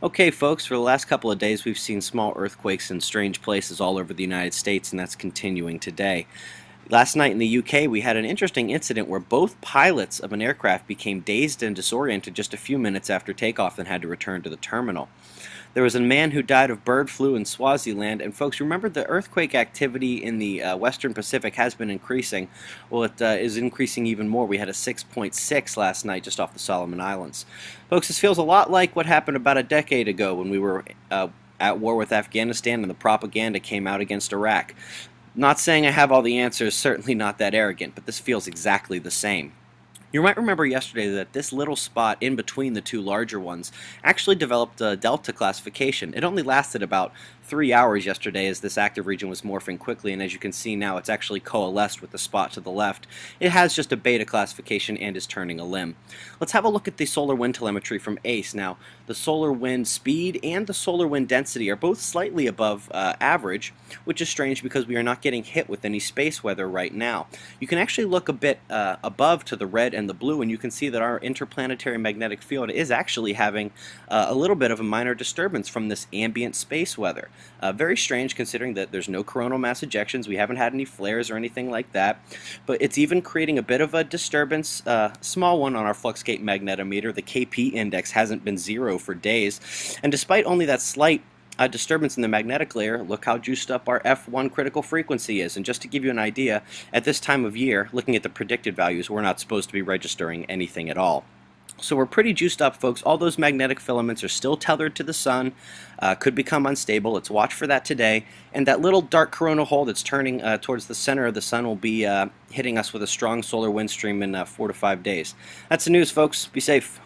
Okay, folks, for the last couple of days we've seen small earthquakes in strange places all over the United States, and that's continuing today. Last night in the UK, we had an interesting incident where both pilots of an aircraft became dazed and disoriented just a few minutes after takeoff and had to return to the terminal. There was a man who died of bird flu in Swaziland, and folks, remember the earthquake activity in the Western Pacific has been increasing. Well, it is increasing even more. We had a 6.6 last night just off the Solomon Islands. Folks, this feels a lot like what happened about a decade ago when we were at war with Afghanistan and the propaganda came out against Iraq. Not saying I have all the answers, certainly not that arrogant, but this feels exactly the same. You might remember yesterday that this little spot in between the two larger ones actually developed a delta classification. It only lasted about 3 hours yesterday as this active region was morphing quickly, and as you can see now it's actually coalesced with the spot to the left. It has just a beta classification and is turning a limb. Let's have a look at the solar wind telemetry from ACE. Now, the solar wind speed and the solar wind density are both slightly above average, which is strange because we are not getting hit with any space weather right now. You can actually look a bit above to the red and the blue, and you can see that our interplanetary magnetic field is actually having a little bit of a minor disturbance from this ambient space weather. Very strange considering that there's no coronal mass ejections, we haven't had any flares or anything like that, but it's even creating a bit of a disturbance, small one on our Fluxgate magnetometer. The KP index hasn't been zero for days, and despite only that slight disturbance in the magnetic layer, look how juiced up our F1 critical frequency is. And just to give you an idea, at this time of year, looking at the predicted values, we're not supposed to be registering anything at all. So we're pretty juiced up, folks. All those magnetic filaments are still tethered to the sun, could become unstable. Let's watch for that today. And that little dark coronal hole that's turning towards the center of the sun will be hitting us with a strong solar wind stream in 4 to 5 days. That's the news, folks. Be safe.